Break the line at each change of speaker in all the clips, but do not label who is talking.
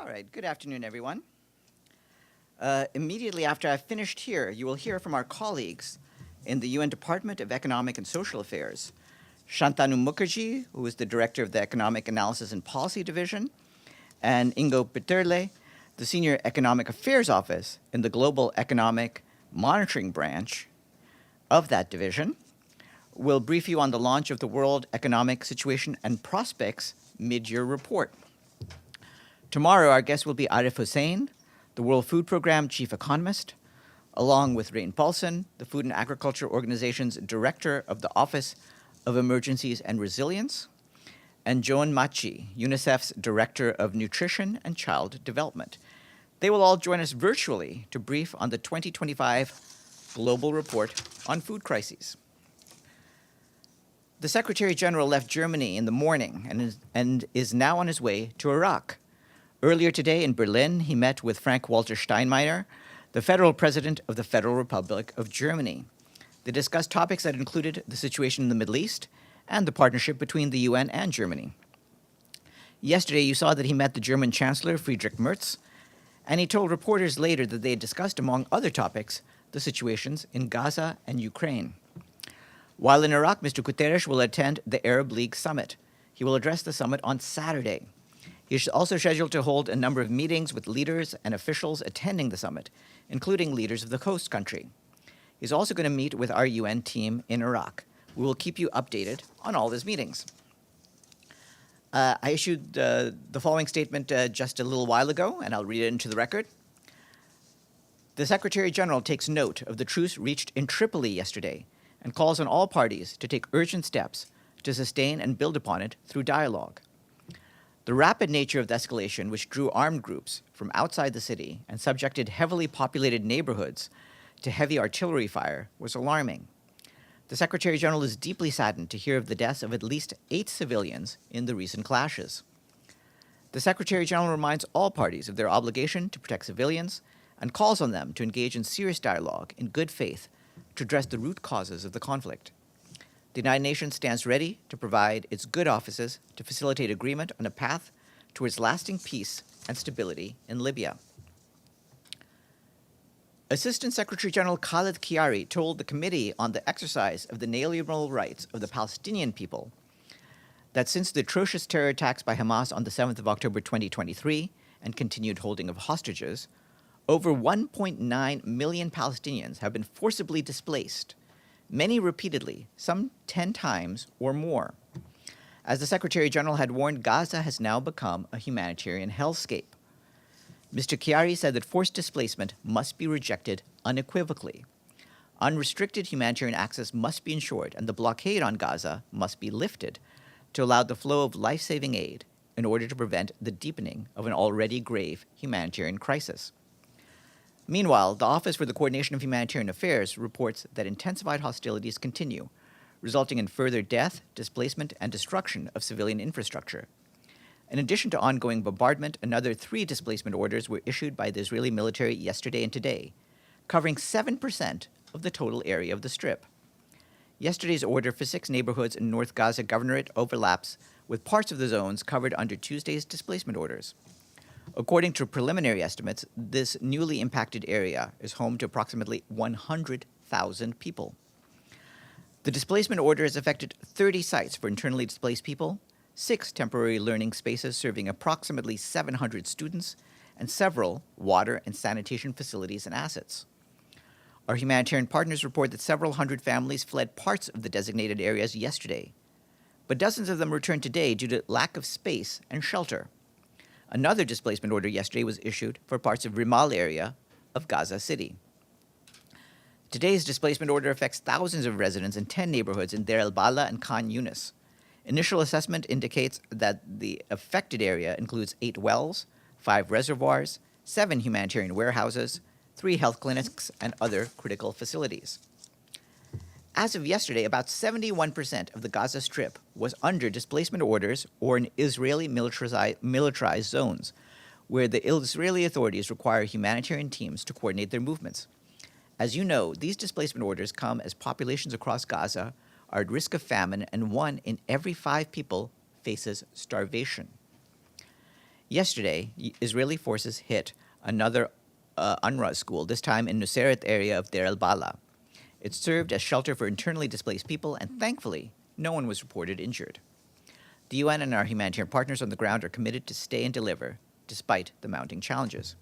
All right, good afternoon, everyone. Immediately after I've finished here, you will hear from our colleagues in the UN Department of Economic and Social Affairs, Shantanu Mukherjee, who is the Director of the Economic Analysis and Policy Division, and Ingo Peterle, the Senior Economic Affairs Office in the Global Economic Monitoring Branch of that division, will brief you on the launch of the World Economic Situation and Prospects Mid-Year Report. Tomorrow, our guest will be Arif Hussain, the World Food Program Chief Economist, along with Rain Paulson, the Food and Agriculture Organization's Director of the Office of Emergencies and Resilience, and Joan Machi, UNICEF's Director of Nutrition and Child Development. They will all join us virtually to brief on the 2025 Global Report on Food Crises. The Secretary-General left Germany in the morning and is now on his way to Iraq. Earlier today in Berlin, he met with Frank-Walter Steinmeier, the federal president of the Federal Republic of Germany. They discussed topics that included the situation in the Middle East and the partnership between the UN and Germany. Yesterday, you saw that he met the German Chancellor, Friedrich Merz, and he told reporters later that they had discussed, among other topics, the situations in Gaza and Ukraine. While in Iraq, Mr. Guterres will attend the Arab League Summit. He will address the summit on Saturday. He is also scheduled to hold a number of meetings with leaders and officials attending the summit, including leaders of the host country. He's also going to meet with our UN team in Iraq. We will keep you updated on all his meetings. I issued the following statement just a little while ago, and I'll read it into the record. The Secretary-General takes note of the truce reached in Tripoli yesterday and calls on all parties to take urgent steps to sustain and build upon it through dialogue. The rapid nature of the escalation, which drew armed groups from outside the city and subjected heavily populated neighborhoods to heavy artillery fire, was alarming. The Secretary-General is deeply saddened to hear of the deaths of at least 8 civilians in the recent clashes. The Secretary-General reminds all parties of their obligation to protect civilians and calls on them to engage in serious dialogue in good faith to address the root causes of the conflict. The United Nations stands ready to provide its good offices to facilitate agreement on a path towards lasting peace and stability in Libya. Assistant Secretary-General Khaled Kiari told the Committee on the Exercise of the Inalienable Rights of the Palestinian People that since the atrocious terror attacks by Hamas on the 7th of October 2023 and continued holding of hostages, over 1.9 million Palestinians have been forcibly displaced, many repeatedly, some 10 times or more. As the Secretary-General had warned, Gaza has now become a humanitarian hellscape. Mr. Kiari said that forced displacement must be rejected unequivocally. Unrestricted humanitarian access must be ensured, and the blockade on Gaza must be lifted to allow the flow of life-saving aid in order to prevent the deepening of an already grave humanitarian crisis. Meanwhile, the Office for the Coordination of Humanitarian Affairs reports that intensified hostilities continue, resulting in further death, displacement, and destruction of civilian infrastructure. In addition to ongoing bombardment, another 3 displacement orders were issued by the Israeli military yesterday and today, covering 7% of the total area of the Strip. Yesterday's order for 6 neighborhoods in North Gaza Governorate overlaps with parts of the zones covered under Tuesday's displacement orders. According to preliminary estimates, this newly impacted area is home to approximately 100,000 people. The displacement order has affected 30 sites for internally displaced people, 6 temporary learning spaces serving approximately 700 students, and several water and sanitation facilities and assets. Our humanitarian partners report that several hundred families fled parts of the designated areas yesterday, but dozens of them returned today due to lack of space and shelter. Another displacement order yesterday was issued for parts of Rimal area of Gaza City. Today's displacement order affects thousands of residents in 10 neighborhoods in Deir el-Bala and Khan Yunis. Initial assessment indicates that the affected area includes 8 wells, 5 reservoirs, 7 humanitarian warehouses, 3 health clinics, and other critical facilities. As of yesterday, about 71% of the Gaza Strip was under displacement orders or in Israeli militarized zones, where the Israeli authorities require humanitarian teams to coordinate their movements. As you know, these displacement orders come as populations across Gaza are at risk of famine, and 1 in every 5 people faces starvation. Yesterday, Israeli forces hit another UNRWA school, this time in Nuseirat area of Deir el-Bala. It served as shelter for internally displaced people, and thankfully, no one was reported injured. The UN and our humanitarian partners on the ground are committed to stay and deliver, despite the mounting challenges.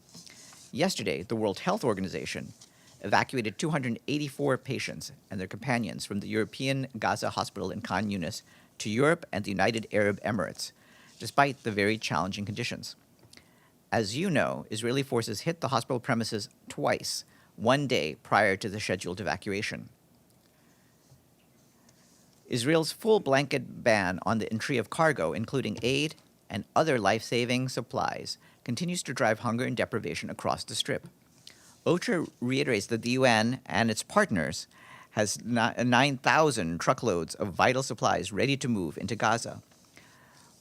Yesterday, the World Health Organization evacuated 284 patients and their companions from the European Gaza hospital in Khan Yunis to Europe and the United Arab Emirates, despite the very challenging conditions. As you know, Israeli forces hit the hospital premises twice, one day prior to the scheduled evacuation. Israel's full blanket ban on the entry of cargo, including aid and other life-saving supplies, continues to drive hunger and deprivation across the Strip. OCHA reiterates that the UN and its partners has 9,000 truckloads of vital supplies ready to move into Gaza.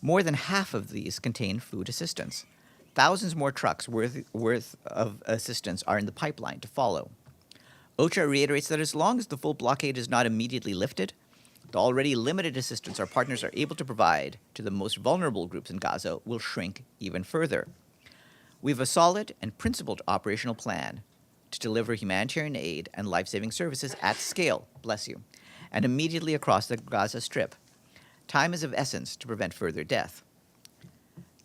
More than half of these contain food assistance. Thousands more trucks worth of assistance are in the pipeline to follow. OCHA reiterates that as long as the full blockade is not immediately lifted, the already limited assistance our partners are able to provide to the most vulnerable groups in Gaza will shrink even further. We have a solid and principled operational plan to deliver humanitarian aid and life-saving services at scale, bless you, and immediately across the Gaza Strip. Time is of essence to prevent further death.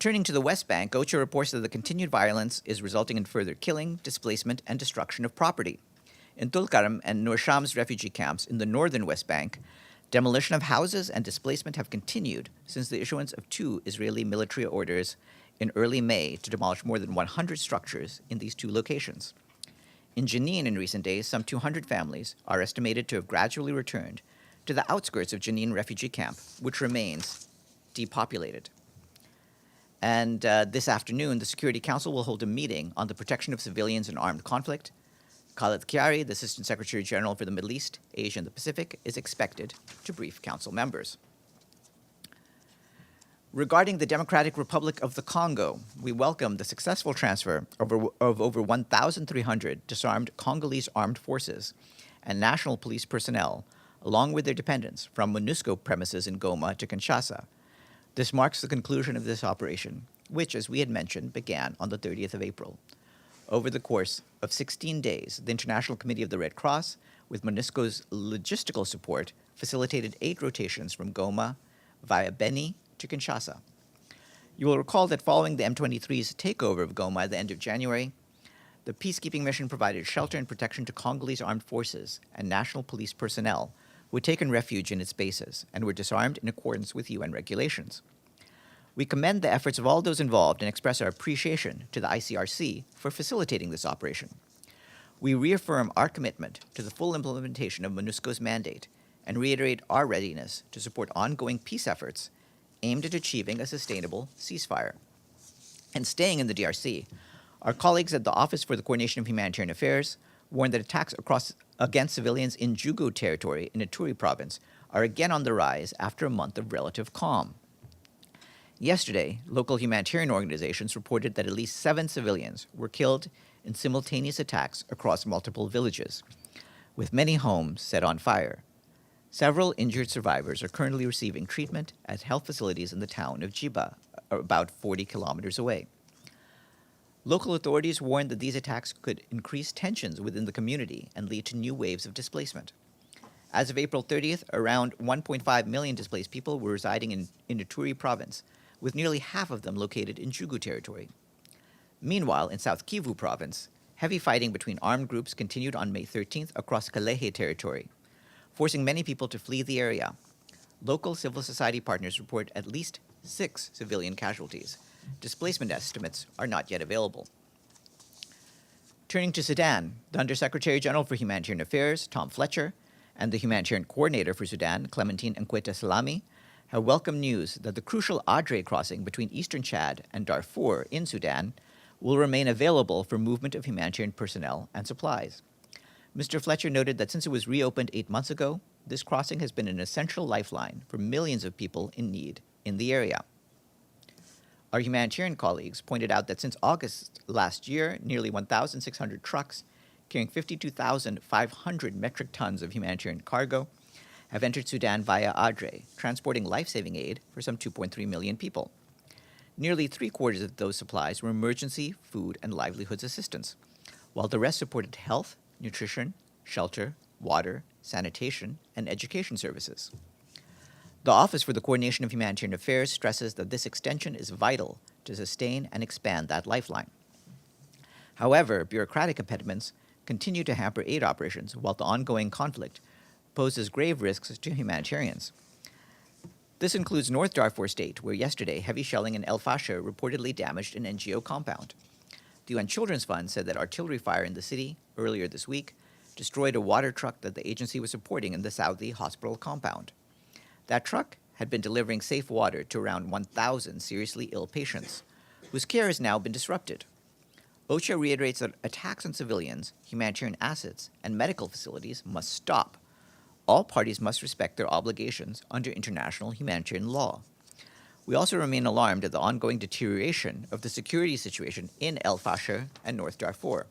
Turning to the West Bank, OCHA reports that the continued violence is resulting in further killing, displacement, and destruction of property. In Tulkarm and Nur Shams refugee camps in the northern West Bank, demolition of houses and displacement have continued since the issuance of 2 Israeli military orders in early May to demolish more than 100 structures in these 2 locations. In Jenin in recent days, some 200 families are estimated to have gradually returned to the outskirts of Jenin refugee camp, which remains depopulated. And this afternoon, the Security Council will hold a meeting on the protection of civilians in armed conflict. Khaled Kiari, the Assistant Secretary-General for the Middle East, Asia, and the Pacific, is expected to brief Council members. Regarding the Democratic Republic of the Congo, we welcome the successful transfer of over 1,300 disarmed Congolese armed forces and national police personnel, along with their dependents, from MONUSCO premises in Goma to Kinshasa. This marks the conclusion of this operation, which, as we had mentioned, began on the 30th of April. Over the course of 16 days, the International Committee of the Red Cross, with MONUSCO's logistical support, facilitated 8 rotations from Goma via Beni to Kinshasa. You will recall that following the M23's takeover of Goma at the end of January, the peacekeeping mission provided shelter and protection to Congolese armed forces and national police personnel who had taken refuge in its bases and were disarmed in accordance with UN regulations. We commend the efforts of all those involved and express our appreciation to the ICRC for facilitating this operation. We reaffirm our commitment to the full implementation of MONUSCO's mandate and reiterate our readiness to support ongoing peace efforts aimed at achieving a sustainable ceasefire. And staying in the DRC, our colleagues at the Office for the Coordination of Humanitarian Affairs warned that attacks against civilians in Jugu territory in Ituri province are again on the rise after a month of relative calm. Yesterday, local humanitarian organizations reported that at least 7 civilians were killed in simultaneous attacks across multiple villages, with many homes set on fire. Several injured survivors are currently receiving treatment at health facilities in the town of Jiba, about 40 kilometers away. Local authorities warned that these attacks could increase tensions within the community and lead to new waves of displacement. As of April 30th, around 1.5 million displaced people were residing in Ituri province, with nearly half of them located in Jugu territory. Meanwhile, in South Kivu province, heavy fighting between armed groups continued on May 13th across Kalehe territory, forcing many people to flee the area. Local civil society partners report at least 6 civilian casualties. Displacement estimates are not yet available. Turning to Sudan, the Undersecretary-General for Humanitarian Affairs, Tom Fletcher, and the Humanitarian Coordinator for Sudan, Clementine Nkweta Salami, have welcomed news that the crucial Adre crossing between eastern Chad and Darfur in Sudan will remain available for movement of humanitarian personnel and supplies. Mr. Fletcher noted that since it was reopened 8 months ago, this crossing has been an essential lifeline for millions of people in need in the area. Our humanitarian colleagues pointed out that since August last year, nearly 1,600 trucks carrying 52,500 metric tons of humanitarian cargo have entered Sudan via Adre, transporting life-saving aid for some 2.3 million people. Nearly three-quarters of those supplies were emergency, food, and livelihoods assistance, while the rest supported health, nutrition, shelter, water, sanitation, and education services. The Office for the Coordination of Humanitarian Affairs stresses that this extension is vital to sustain and expand that lifeline. However, bureaucratic impediments continue to hamper aid operations, while the ongoing conflict poses grave risks to humanitarians. This includes North Darfur State, where yesterday heavy shelling in El Fasher reportedly damaged an NGO compound. The UN Children's Fund said that artillery fire in the city earlier this week destroyed a water truck that the agency was supporting in the Saudi hospital compound. That truck had been delivering safe water to around 1,000 seriously ill patients, whose care has now been disrupted. OCHA reiterates that attacks on civilians, humanitarian assets, and medical facilities must stop. All parties must respect their obligations under international humanitarian law. We also remain alarmed at the ongoing deterioration of the security situation in El Fasher and North Darfur.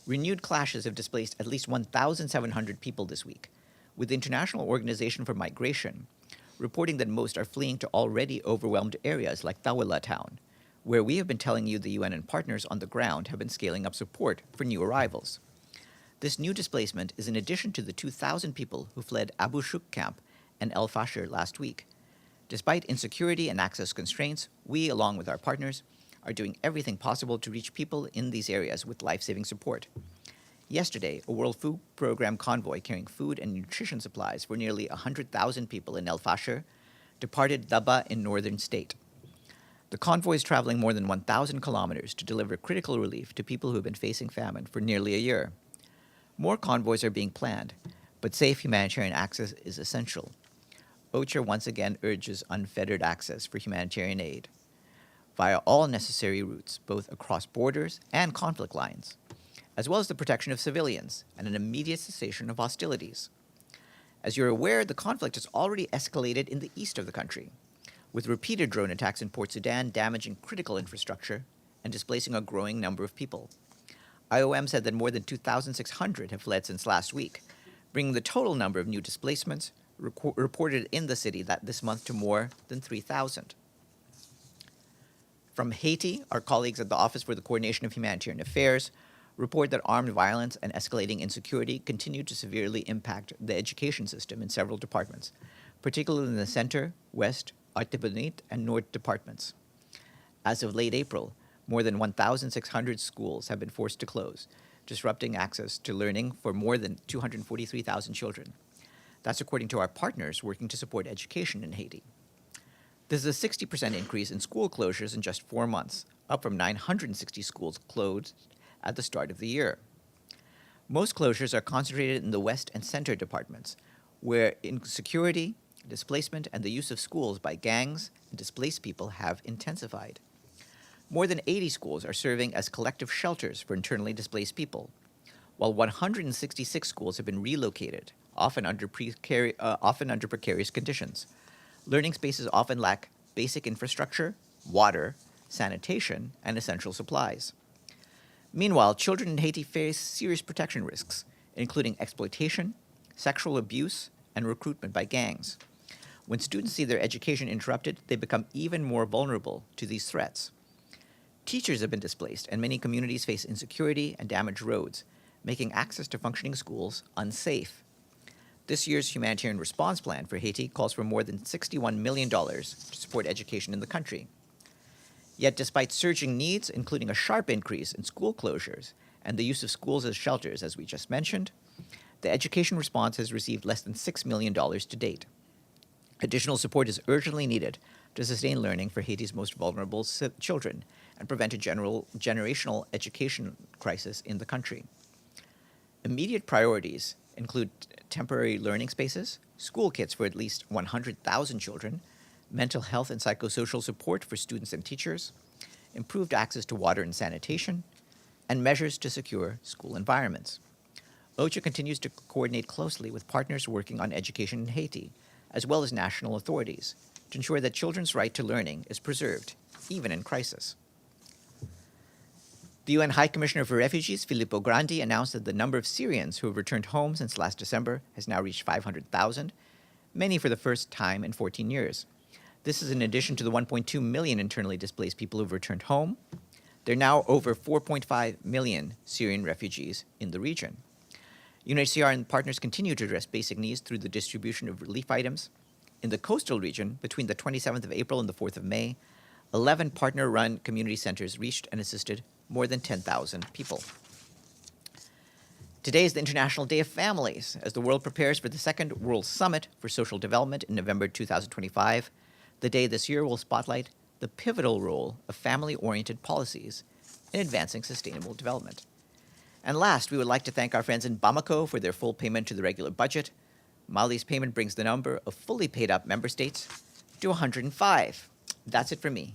Renewed clashes have displaced at least 1,700 people this week, with the International Organization for Migration reporting that most are fleeing to already overwhelmed areas like Tawila town, where we have been telling you the UN and partners on the ground have been scaling up support for new arrivals. This new displacement is in addition to the 2,000 people who fled Abu Shuk camp and El Fasher last week. Despite insecurity and access constraints, we, along with our partners, are doing everything possible to reach people in these areas with life-saving support. Yesterday, a World Food Program convoy carrying food and nutrition supplies for nearly 100,000 people in El Fasher departed Daba in northern state. The convoy is traveling more than 1,000 kilometers to deliver critical relief to people who have been facing famine for nearly a year. More convoys are being planned, but safe humanitarian access is essential. OCHA once again urges unfettered access for humanitarian aid via all necessary routes, both across borders and conflict lines, as well as the protection of civilians and an immediate cessation of hostilities. As you're aware, the conflict has already escalated in the east of the country, with repeated drone attacks in Port Sudan damaging critical infrastructure and displacing a growing number of people. IOM said that more than 2,600 have fled since last week, bringing the total number of new displacements reported in the city this month to more than 3,000. From Haiti, our colleagues at the Office for the Coordination of Humanitarian Affairs report that armed violence and escalating insecurity continue to severely impact the education system in several departments, particularly in the Center, West, Artibonite, and North departments. As of late April, more than 1,600 schools have been forced to close, disrupting access to learning for more than 243,000 children. That's according to our partners working to support education in Haiti. This is a 60% increase in school closures in just 4 months, up from 960 schools closed at the start of the year. Most closures are concentrated in the West and Center departments, where insecurity, displacement, and the use of schools by gangs and displaced people have intensified. More than 80 schools are serving as collective shelters for internally displaced people, while 166 schools have been relocated, often under precarious conditions. Learning spaces often lack basic infrastructure, water, sanitation, and essential supplies. Meanwhile, children in Haiti face serious protection risks, including exploitation, sexual abuse, and recruitment by gangs. When students see their education interrupted, they become even more vulnerable to these threats. Teachers have been displaced, and many communities face insecurity and damaged roads, making access to functioning schools unsafe. This year's humanitarian response plan for Haiti calls for more than $61 million to support education in the country. Yet despite surging needs, including a sharp increase in school closures and the use of schools as shelters, as we just mentioned, the education response has received less than $6 million to date. Additional support is urgently needed to sustain learning for Haiti's most vulnerable children and prevent a generational education crisis in the country. Immediate priorities include temporary learning spaces, school kits for at least 100,000 children, mental health and psychosocial support for students and teachers, improved access to water and sanitation, and measures to secure school environments. OCHA continues to coordinate closely with partners working on education in Haiti, as well as national authorities, to ensure that children's right to learning is preserved, even in crisis. The UN High Commissioner for Refugees, Filippo Grandi, announced that the number of Syrians who have returned home since last December has now reached 500,000, many for the first time in 14 years. This is in addition to the 1.2 million internally displaced people who've returned home. There are now over 4.5 million Syrian refugees in the region. UNHCR and partners continue to address basic needs through the distribution of relief items. In the coastal region, between the 27th of April and the 4th of May, 11 partner-run community centers reached and assisted more than 10,000 people. Today is the International Day of Families, as the world prepares for the second World Summit for Social Development in November 2025. The day this year will spotlight the pivotal role of family-oriented policies in advancing sustainable development. And last, we would like to thank our friends in Bamako for their full payment to the regular budget. Mali's payment brings the number of fully paid up member states to 105. That's it for me.